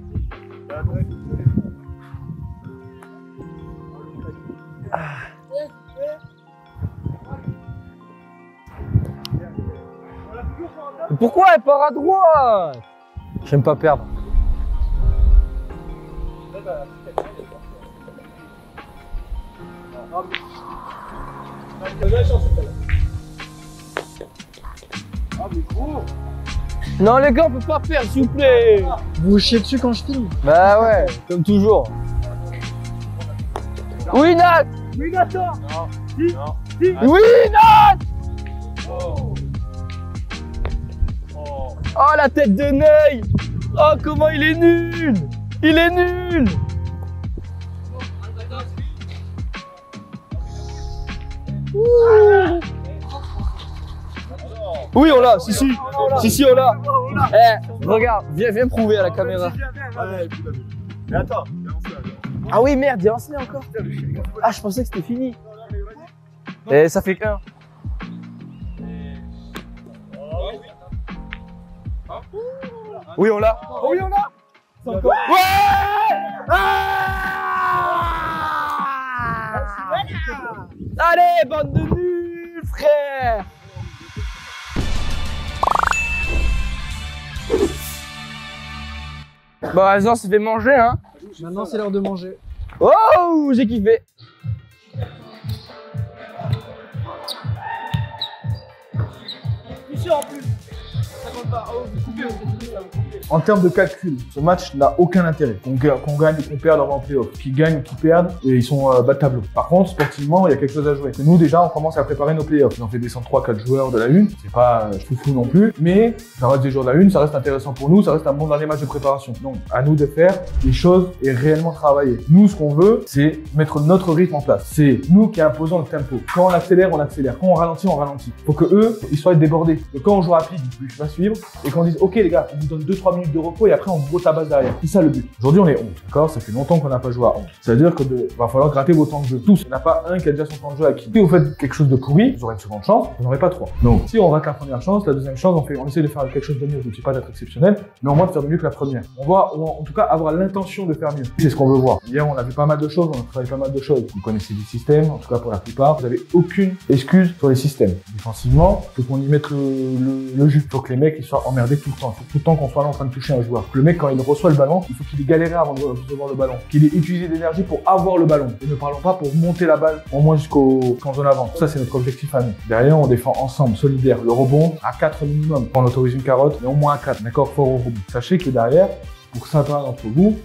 Mais pourquoi elle part à droite? J'aime pas perdre. Non les gars, on peut pas perdre s'il vous plaît. Vous vous chiez dessus quand je filme? Bah ouais, comme toujours. Oui Nat. Oui, Nathan. Oui Nat. Oh la tête de Ney. Oh comment il est nul. Il est nul. Ouh. Oui on l'a, si on l'a. Eh, regarde, viens prouver à la caméra. Mais attends. Ah oui merde, il y a lancé encore. Ah je pensais que c'était fini. Et ça fait qu'un. Oui on l'a. Oh oui, on a. C'est encore. Ouais. Allez, bande de nuls, frère. Bon, vas-y, on s'est fait manger, hein. Maintenant, c'est l'heure de manger. Oh, j'ai kiffé. Ici en plus. Ça compte pas. Oh, vous coupez, En termes de calcul, ce match n'a aucun intérêt. Qu'on gagne ou qu'on perde en playoff. Qui gagnent ou qui perdent, et ils sont bas de tableau. Par contre, sportivement, il y a quelque chose à jouer. Nous, déjà, on commence à préparer nos playoffs. On fait descendre 3-4 joueurs de la une. C'est pas foufou non plus. Mais ça reste des joueurs de la une, ça reste intéressant pour nous, ça reste un bon dernier match de préparation. Donc, à nous de faire les choses et réellement travailler. Nous, ce qu'on veut, c'est mettre notre rythme en place. C'est nous qui imposons le tempo. Quand on accélère, on accélère. Quand on ralentit, on ralentit. Faut que eux, ils soient débordés. Donc, quand on joue rapide, ils puissent suivre. Et qu'on dise, ok les gars, on vous donne 2-3 minutes de repos et après on vous tabasse derrière. C'est ça le but. Aujourd'hui on est 11, d'accord? Ça fait longtemps qu'on n'a pas joué à 11. Ça veut dire que va falloir gratter vos temps de jeu. Tous. Il n'y en a pas un qui a déjà son temps de jeu acquis. Si vous faites quelque chose de pourri, vous aurez une seconde chance, vous n'aurez pas 3. Donc si on rate la première chance, la deuxième chance, on essaie de faire quelque chose de mieux. Je ne dis pas d'être exceptionnel, mais au moins de faire de mieux que la première. On va en tout cas avoir l'intention de faire mieux. C'est ce qu'on veut voir. Hier on a vu pas mal de choses, on a travaillé pas mal de choses. Vous connaissez les systèmes, en tout cas pour la plupart. Vous n'avez aucune excuse sur les systèmes. Défensivement, il faut qu'on y mette le jus. Il faut que les mecs ils soient emmerdés tout le temps. Il faut tout le temps qu'on soit là en train de toucher un joueur. Le mec, quand il reçoit le ballon, il faut qu'il ait galéré avant de recevoir le ballon. Qu'il ait utilisé d'énergie pour avoir le ballon. Et ne parlons pas pour monter la balle au moins jusqu'en zone avant. Ça, c'est notre objectif à nous. Derrière, on défend ensemble, solidaire. Le rebond à 4 minimum. On autorise une carotte, mais au moins à 4. D'accord, fort au rebond. Sachez que derrière, pour certains d'entre vous,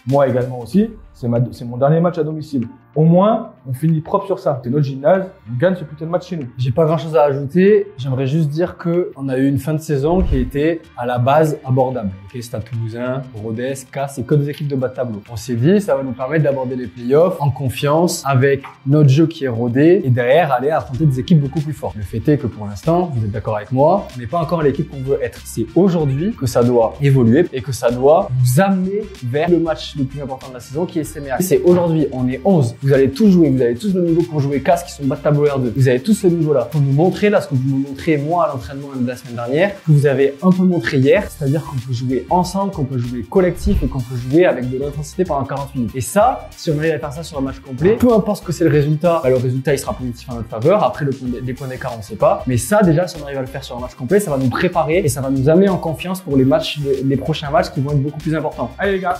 moi également aussi, c'est mon dernier match à domicile. Au moins, on finit propre sur ça. C'est notre gymnase, on gagne ce putain de match chez nous. J'ai pas grand chose à ajouter. J'aimerais juste dire que on a eu une fin de saison qui était à la base abordable. Ok, Stade Toulousain, Rodez, Caen, c'est que des équipes de bas de tableau. On s'est dit, ça va nous permettre d'aborder les playoffs en confiance avec notre jeu qui est rodé et derrière aller affronter des équipes beaucoup plus fortes. Le fait est que pour l'instant, vous êtes d'accord avec moi, on n'est pas encore l'équipe qu'on veut être. C'est aujourd'hui que ça doit évoluer et que ça doit nous amener vers le match le plus important de la saison qui est CMA. C'est aujourd'hui, on est 11. Vous allez tous jouer, vous avez tous le niveau pour jouer CAS qui sont bas de tableau R2. Vous avez tous ce niveau-là. Pour nous montrer, là, ce que vous nous montrez, moi, à l'entraînement de la semaine dernière, que vous avez un peu montré hier, c'est-à-dire qu'on peut jouer ensemble, qu'on peut jouer collectif et qu'on peut jouer avec de l'intensité pendant 40 minutes. Et ça, si on arrive à faire ça sur un match complet, peu importe ce que c'est le résultat, bah, le résultat, il sera positif en notre faveur. Après, les points d'écart, on ne sait pas. Mais ça, déjà, si on arrive à le faire sur un match complet, ça va nous préparer et ça va nous amener en confiance pour les matchs, les prochains matchs qui vont être beaucoup plus importants. Allez les gars,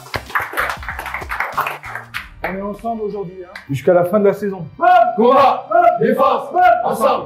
on est ensemble aujourd'hui, hein, jusqu'à la fin de la saison. Combat, défense, ensemble.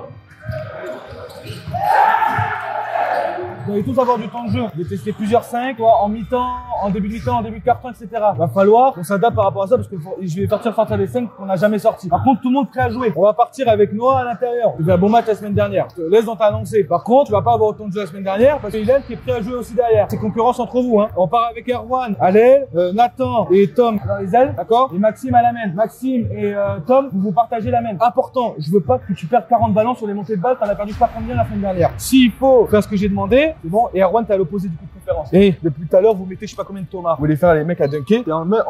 Vous allez tous avoir du temps de jeu. J'ai testé plusieurs 5, en mi-temps, en début de mi-temps, en début de carton, etc. Va falloir qu'on s'adapte par rapport à ça parce que je vais sortir des 5 qu'on n'a jamais sortis. Par contre, tout le monde prêt à jouer. On va partir avec Noah à l'intérieur. Il fait un bon match la semaine dernière. Je te laisse dans ta annoncée. Par contre, tu vas pas avoir autant de jeu la semaine dernière parce qu'il qui est prêt à jouer aussi derrière. C'est concurrence entre vous, hein. On part avec Erwan à l'aile, Nathan et Tom dans les ailes, d'accord? Et Maxime à la main. Maxime et Tom, vous partagez la main. Important, je veux pas que tu perdes 40 ballons sur les montées de balles. T'en as perdu pas combien la semaine dernière. S'il faut faire ce que j'ai demandé, c'est bon. Et Erwan, t'es à l'opposé du coup de préférence. Et depuis tout à l'heure, vous mettez je sais pas combien de tomards. Vous voulez faire les mecs à dunker.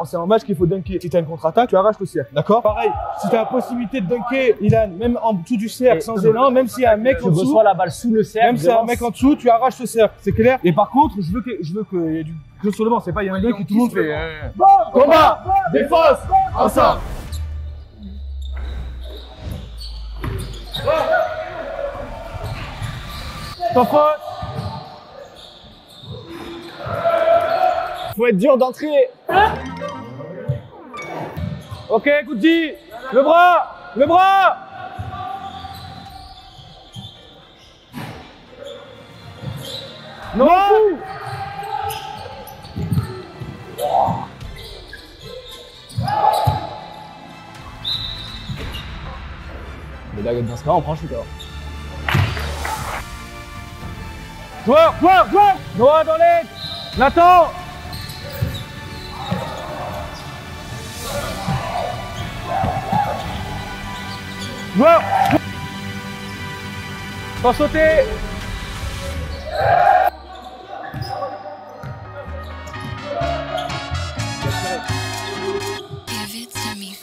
C'est un match qu'il faut dunker. Si t'as une contre-attaque, tu arraches le cercle. D'accord? Pareil, si t'as la possibilité de dunker, Ilan, même en dessous du cercle, sans élan, même s'il y a un mec en dessous. Tu reçois la balle sous le cercle. Même s'il y a un mec en dessous, tu arraches le cercle. C'est clair? Et par contre, je veux qu'il y ait du jeu sur le banc. C'est pas, il y a un mec qui tout le monde fait. Combat, défense, ensemble. T'en faute. Faut être dur d'entrée. Ok, Koudji. Le bras. Le bras. Non. Mais là, dans ce cas, on prend un shooter. Joueur. Noah dans l'aide. Nathan. Joueur. Pas sauter. Give it to me.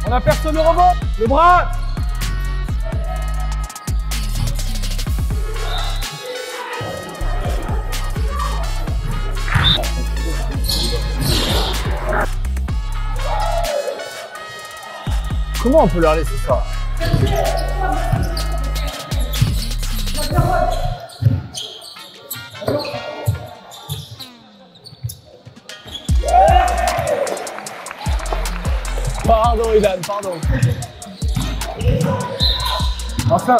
On a personne au rebond. Le bras. Comment on peut leur laisser ça? Pardon, Ilan, pardon. Enfin.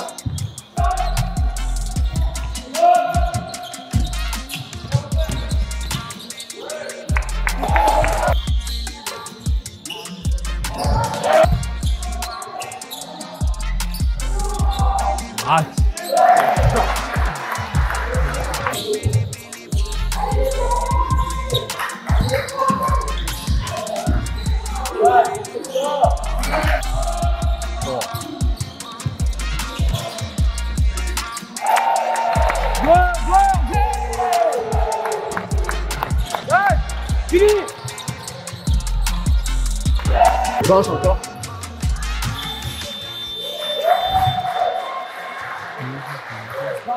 Gauche encore.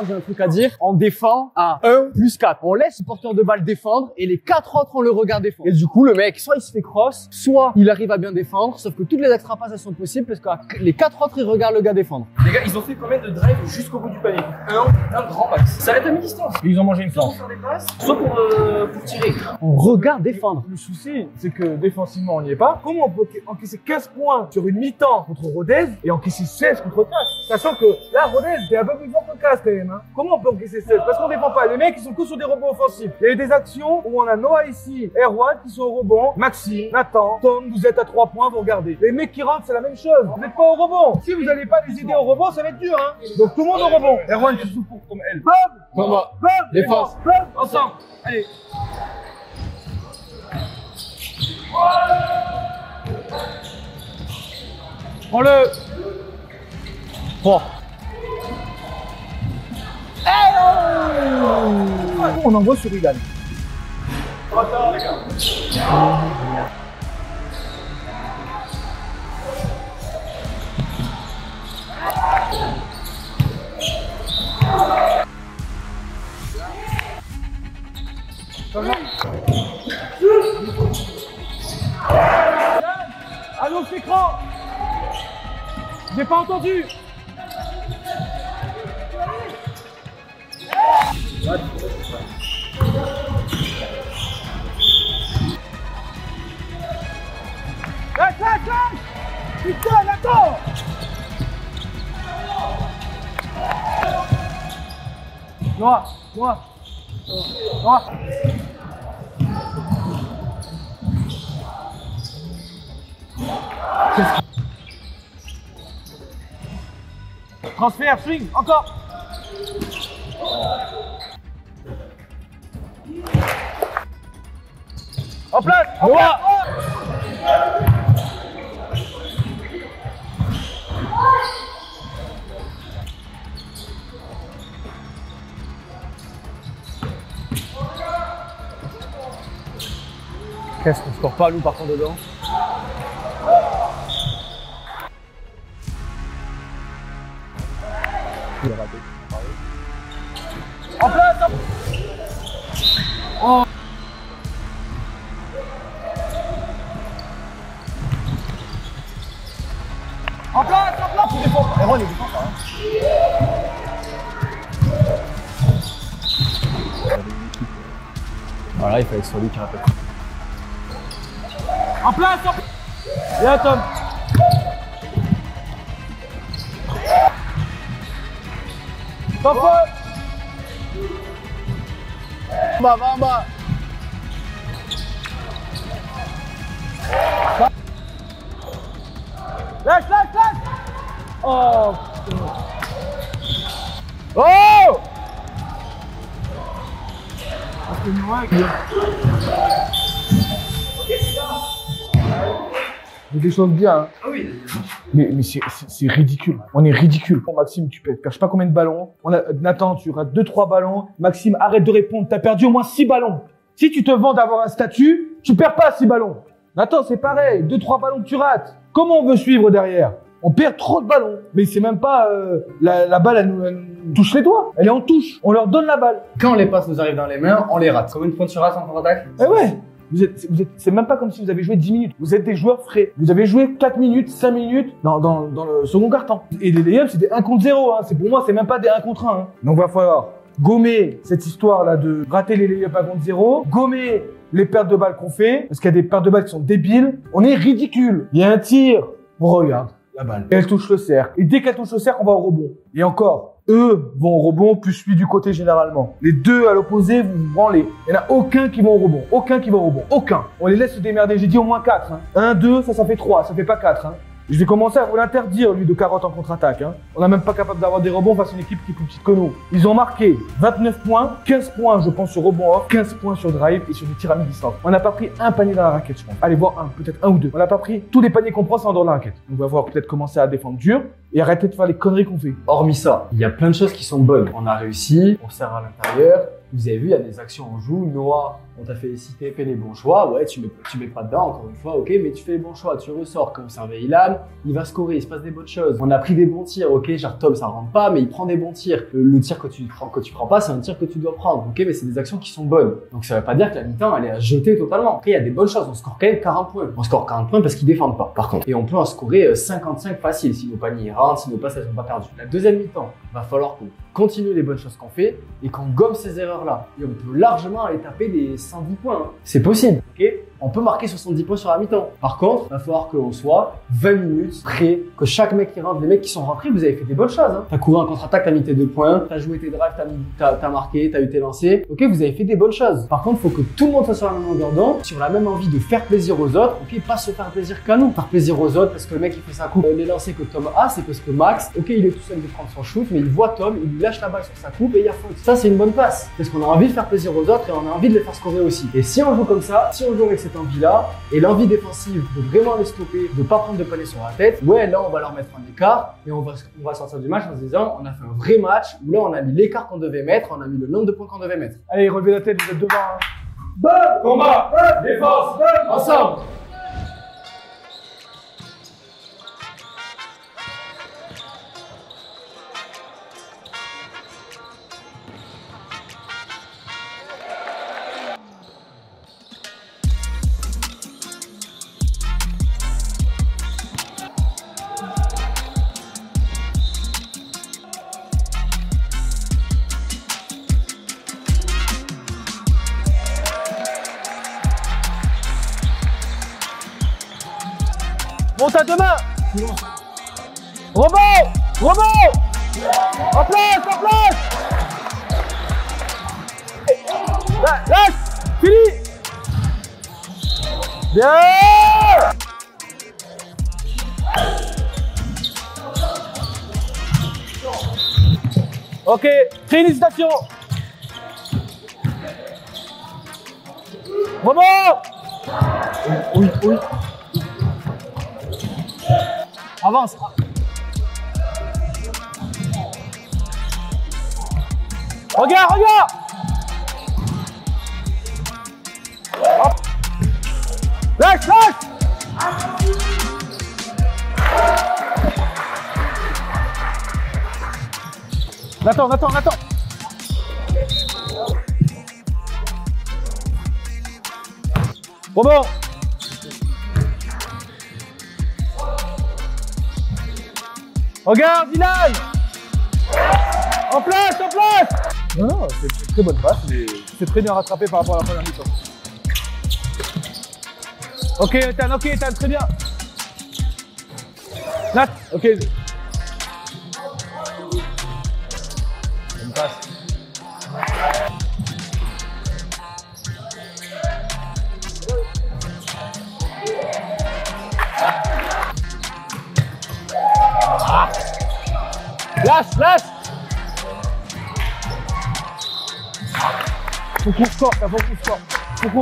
J'ai un truc à dire. On défend à 1 plus 4. On laisse le porteur de balle défendre et les 4 autres, on le regarde défendre. Et du coup, le mec, soit il se fait cross, soit il arrive à bien défendre. Sauf que toutes les extra passes, elles sont possibles parce que les 4 autres, ils regardent le gars défendre. Les gars, ils ont fait combien de drives jusqu'au bout du panier? Un grand max. Ça va être à mi-distance. Ils ont mangé une Soit planche. pour faire des passes, soit pour tirer. On regarde défendre. Le souci, c'est que défensivement, on n'y est pas. Comment on peut encaisser 15 points sur une mi-temps contre Rodez et encaisser 16 contre Casse? Sachant que là, Rodez, c'est un peu plus fort que Casse quand même. Hein. Comment on peut encaisser 16? Parce qu'on défend pas. Les mecs, ils sont que sur des rebonds offensifs. Il y a eu des actions où on a Noah ici, Erwan qui sont au rebond, Maxime, Nathan, Tom, vous êtes à 3 points, vous regardez. Les mecs qui rentrent, c'est la même chose. Vous n'êtes pas au rebond. Si vous n'allez pas les aider au rebond, ça va être dur. Hein. Donc tout le monde au rebond. Erwan, tu souffres comme elle. Bob! Combat. Bob! Défense. Bob! Ensemble. Allez. Prends-le. Bon. On envoie sur Ilan. Allô, l'écran. J'ai pas entendu. Putain, attends! Noah. Transfert, swing, encore. En place. Noah. Qu'est-ce qu'on score pas nous par contre dedans? Il a raté. En place! Oh. En place! Il défend! Erwan, il défend pas. Voilà, il fallait que ce soit lui qui rappelle. En place! Viens Tom! Top faute! Va en bas. Lâche! Oh! Oh! Il y a des choses bien. Hein. Ah oui. Mais c'est ridicule. On est ridicule. Bon, Maxime, tu perds je sais pas combien de ballons. Nathan, tu rates 2-3 ballons. Maxime, arrête de répondre. T'as perdu au moins 6 ballons. Si tu te vends d'avoir un statut, tu perds pas 6 ballons. Nathan, c'est pareil. 2-3 ballons que tu rates. Comment on veut suivre derrière? On perd trop de ballons. Mais c'est même pas la balle, elle nous touche les doigts. Elle est en touche. On leur donne la balle. Quand les passes nous arrivent dans les mains, on les rate. Combien de points tu rates en contre-attaque? Eh ouais. C'est même pas comme si vous avez joué 10 minutes. Vous êtes des joueurs frais. Vous avez joué 4 minutes, 5 minutes dans le second quart-temps. Et les layups, c'est des 1 contre 0. Hein. Pour moi, c'est même pas des 1 contre 1. Hein. Donc, va falloir gommer cette histoire-là de rater les layups 1 contre 0. Gommer les pertes de balles qu'on fait. Parce qu'il y a des pertes de balles qui sont débiles. On est ridicule. Il y a un tir. On regarde la balle. Elle touche le cercle. Et dès qu'elle touche le cercle, on va au rebond. Et encore. Eux vont au rebond, plus celui du côté généralement. Les deux à l'opposé, vous vous branlez. Il n'y en a aucun qui va au rebond. Aucun qui va au rebond. Aucun. On les laisse se démerder. J'ai dit au moins 4. Hein. 1, 2, ça fait 3. Ça fait pas 4. Hein. Je vais commencer à vous l'interdire, lui, de carotte en contre-attaque. Hein. On n'est même pas capable d'avoir des rebonds face à une équipe qui est plus petite que nous. Ils ont marqué 29 points, 15 points, je pense, sur rebond off, 15 points sur drive et sur des tirs à mi-distance. On n'a pas pris un panier dans la raquette, je pense. Allez voir un, peut-être un ou deux. On n'a pas pris tous les paniers qu'on prend, c'est en dehors de la raquette. On va voir peut-être commencer à défendre dur et arrêter de faire les conneries qu'on fait. Hormis ça, il y a plein de choses qui sont bonnes. On a réussi, on sert à l'intérieur. Vous avez vu, il y a des actions en joue. Noah, on t'a félicité, fais les bons choix. Ouais, tu mets pas dedans, encore une fois, ok, mais tu fais les bons choix, tu ressors. Conserver Ilan, il va scorer, il se passe des bonnes choses. On a pris des bons tirs, ok, genre Tom, ça rentre pas, mais il prend des bons tirs. Le tir que tu prends pas, c'est un tir que tu dois prendre, ok, mais c'est des actions qui sont bonnes. Donc ça veut pas dire que la mi-temps, elle est à jeter totalement. Après, il y a des bonnes choses, on score quand même 40 points. On score 40 points parce qu'ils défendent pas, par contre. Et on peut en scorer 55 facile si nos paniers rentrent, si nos passes elles sont pas perdues. La deuxième mi-temps, va falloir qu'on continue les bonnes choses qu'on fait et qu'on gomme ces erreurs-là. Et on peut largement aller taper des 110 points. Hein. C'est possible, ok? On peut marquer 70 points sur la mi-temps. Par contre, il va falloir qu'on soit 20 minutes prêt, que chaque mec qui rentre, les mecs qui sont rentrés, vous avez fait des bonnes choses. Hein. T'as couru en contre-attaque, t'as mis tes 2 points, t'as joué tes drives, t'as marqué, t'as eu tes lancers. Ok, vous avez fait des bonnes choses. Par contre, il faut que tout le monde soit sur la même longueur d'onde, sur la même envie de faire plaisir aux autres, ok, pas se faire plaisir qu'à nous. Faire plaisir aux autres parce que le mec il fait sa coupe. Les lancers que Tom a, c'est parce que Max, ok, il est tout seul de prendre son shoot, mais il voit Tom, il lui lâche la balle sur sa coupe et il y a faute. Ça, c'est une bonne passe. Parce qu'on a envie de faire plaisir aux autres et on a envie de les faire scorer aussi. Et si on joue comme ça, si on joue avec cette envie-là, et l'envie défensive de vraiment les stopper, de pas prendre de panier sur la tête, ouais, là, on va leur mettre un écart et on va sortir du match en se disant, on a fait un vrai match où là, on a mis l'écart qu'on devait mettre, on a mis le nombre de points qu'on devait mettre. Allez, relevez la tête, vous êtes devant. Hein. Bon combat, défense, ensemble. Monte à deux mains. Rebond. En place. Lâche. Fini. Bien. Ok, félicitations. Rebond. Oui. Avance. Regarde, regarde. Hop. Lâche, lâche. Attends. Bon. Regarde, Dylan. En place. Non, c'est une très bonne passe, mais c'est très bien rattrapé par rapport à la première mi-temps. Ok, Ethan, très bien. Nat, ok. Bonne passe. Ah. Lâche. Faut qu'on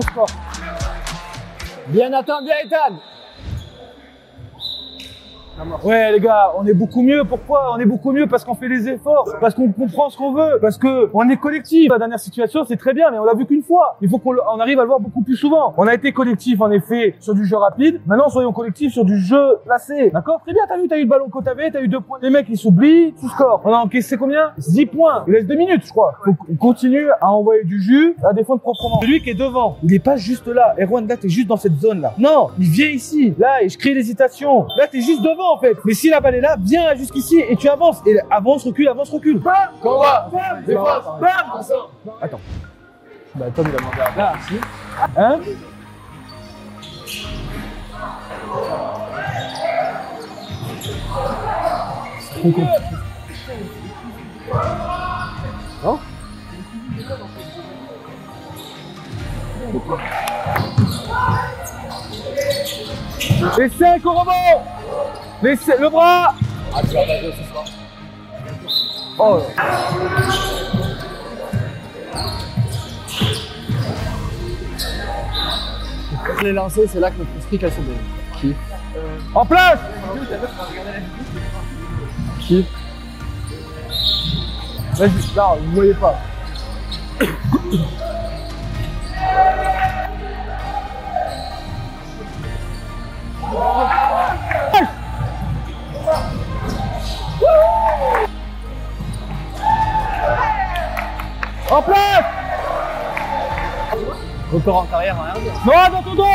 score. Bien Nathan, bien Ethan. Ouais les gars, on est beaucoup mieux. Pourquoi? On est beaucoup mieux parce qu'on fait les efforts, parce qu'on comprend ce qu'on veut, parce que on est collectif. La dernière situation, c'est très bien, mais on l'a vu qu'une fois. Il faut qu'on arrive à le voir beaucoup plus souvent. On a été collectif en effet sur du jeu rapide. Maintenant, soyons collectifs sur du jeu placé. D'accord? Très bien, t'as eu le ballon que t'avais, t'as eu 2 points. Les mecs, ils s'oublient, tu scores. On a encaissé combien? 10 points. Il reste 2 minutes, je crois. Faut qu'on continue à envoyer du jus, à défendre proprement. Celui qui est devant, il est pas juste là. Erwan, là, t'es juste dans cette zone-là. Non, il vient ici. Là, et je crée l'hésitation. Là, t'es juste devant. En fait. Mais si la balle est là, viens jusqu'ici et tu avances. Et avance, recule. Bam, combat, défense, bam. Attends. Bah, Tom, il a demandé à là, si. Hein? C'est trop compliqué. Non? Les 5 au rebond. Le bras. Ah, tu vas pas jouer ce soir. Oh. Quand je l'ai lancé, c'est là que notre esprit casse le dé. Qui? En place. Qui? Vas-y, là, vous ne voyez pas. En place. Record en carrière en arrière. Non, dans ton dos.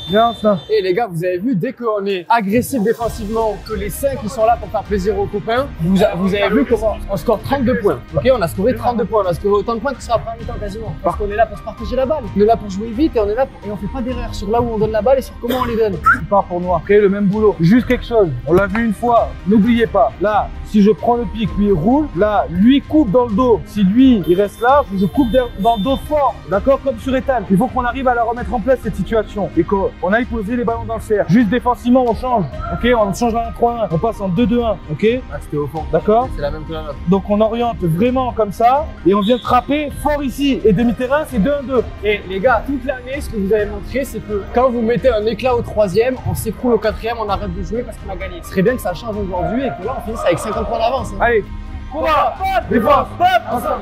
Bien ça. Et les gars, vous avez vu, dès qu'on est agressif défensivement, que les 5 qui sont là pour faire plaisir aux copains, vous avez vu comment on score 32 points. Ok, on a scoré 32 points, on a scoré autant de points que sur la première mi-temps quasiment. Parce qu'on est là pour se partager la balle. On est là pour jouer vite et on est là et on fait pas d'erreur sur là où on donne la balle et sur comment on les donne. C'est pas pour nous après le même boulot. Juste quelque chose, on l'a vu une fois, n'oubliez pas. Là, si je prends le pic, lui il roule, là, lui coupe dans le dos. Si lui il reste là, je coupe dans le dos fort. D'accord, comme sur Ethan. Il faut qu'on arrive à la remettre en place cette situation et qu'on aille poser les ballons dans le cercle. Juste défensivement, on change. Ok, on change en 1-3-1. On passe en 2-2-1. Ok. Ah, c'était au fond. D'accord. C'est la même que la nôtre. Donc on oriente vraiment comme ça et on vient frapper fort ici. Et demi-terrain, c'est 2-1-2. Et les gars, toute l'année, ce que vous avez montré, c'est que quand vous mettez un éclat au 3e, on s'écroule au 4e, on arrête de jouer parce qu'on a gagné. Ce serait bien que ça change aujourd'hui et que là, on finisse avec 50 points d'avance. Hein. Allez, combat, défense, ensemble.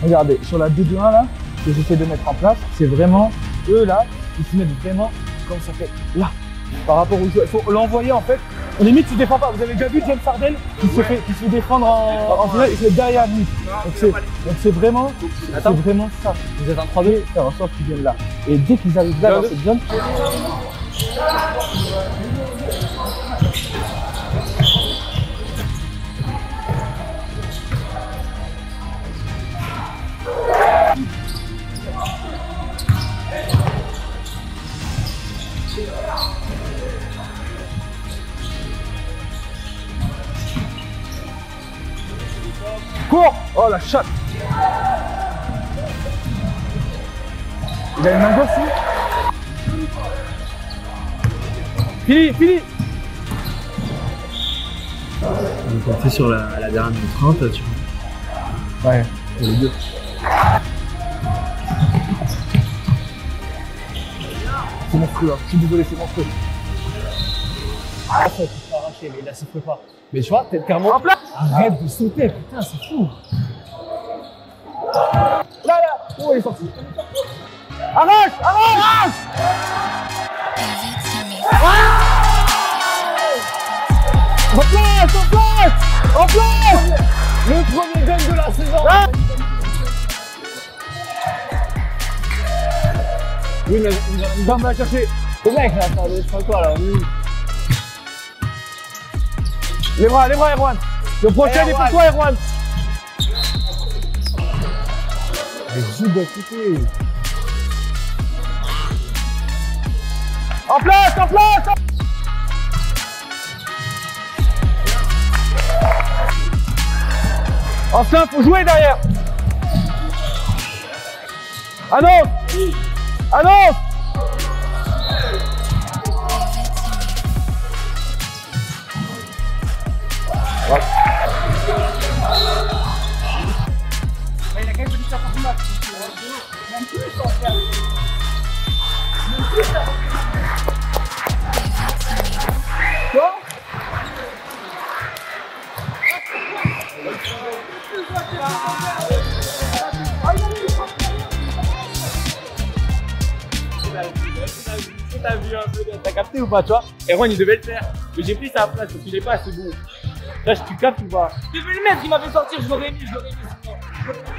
Regardez, sur la 2-2-1 là, que j'essaie de mettre en place, c'est vraiment eux là, ils se mettent vraiment comme ça fait là. Par rapport au jeu, il faut l'envoyer en fait. Au limite, tu défends pas. Vous avez déjà vu James Harden qui se fait défendre en finale, il se met derrière lui. Donc c'est vraiment ça. Vous êtes en 3-2, faire en sorte qu'ils viennent là. Et dès qu'ils arrivent là dans cette zone. Cours! Oh la chatte! Il a une main gauche ici. Fini! Ils ont tenté sur la dernière minute 30, tu vois. Ouais, les deux. C'est monstrueux, hein. Je suis désolé, c'est monstrueux. Ah, ça peut arracher, mais il la siffle pas. Mais tu vois, t'es clairement. En place. Arrête de sauter, putain, c'est fou. Là, oh, il est sorti. Arrête, arrête. En place, en place, en place. Le premier gun de la saison. Ah. Oui, mais On va la chercher. le mec là, attendez, je sais pas quoi là. Les bras, Erwan. Le prochain, il est pour toi, Erwan. Les joues de côté. En place, en place. Enfin, faut jouer derrière. Annonce. Annonce. Il a quand même fait du ça pour tout le match. Même plus en fait. Même plus ça. Quoi? T'as vu un peu, t'as capté ou pas, tu vois? Erwan il devait le faire, mais j'ai pris sa place parce qu'il est pas assez bon. Là, tu captes ou pas? Je devais le mettre, il m'avait sorti, je l'aurais mis sinon.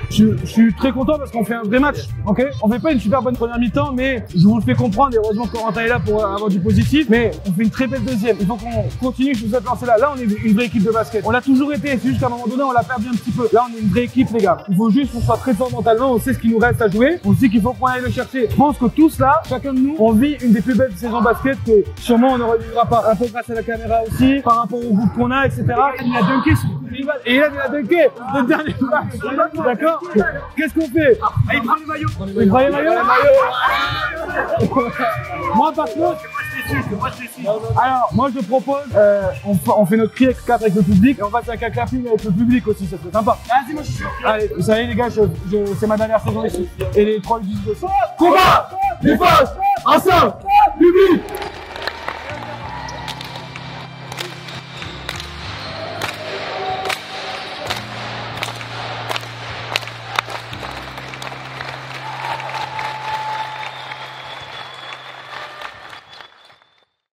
Je suis très content parce qu'on fait un vrai match, ok? On fait pas une super bonne première mi-temps, mais je vous le fais comprendre, et heureusement que Corentin est là pour avoir du positif, mais on fait une très belle deuxième. Il faut qu'on continue, je vous ai lancé là. Là, on est une vraie équipe de basket. On l'a toujours été, c'est juste qu'à un moment donné, on l'a perdu un petit peu. Là, on est une vraie équipe, les gars. Il faut juste qu'on soit très fort mentalement, on sait ce qu'il nous reste à jouer, on sait qu'il faut qu'on aille le chercher. Je pense que tous là, chacun de nous, on vit une des plus belles saisons basket que sûrement on ne revivra pas. Un peu grâce à la caméra aussi, par rapport au groupe qu'on a, etc. Il a dunké sur le rival. Et là, il a dunké le dernier match. D'accord? Qu'est-ce qu'on fait? Il prend le maillot. Il prend les maillots? Moi, par contre, alors, moi, je propose, on fait notre cri avec 4 avec le public, et on passe avec un clapping avec le public aussi, ça serait sympa. Vas-y, moi je suis sûr. Allez, vous savez, les gars, c'est ma dernière saison ici. Et les 3 du 10 de combat, défense, ensemble, public.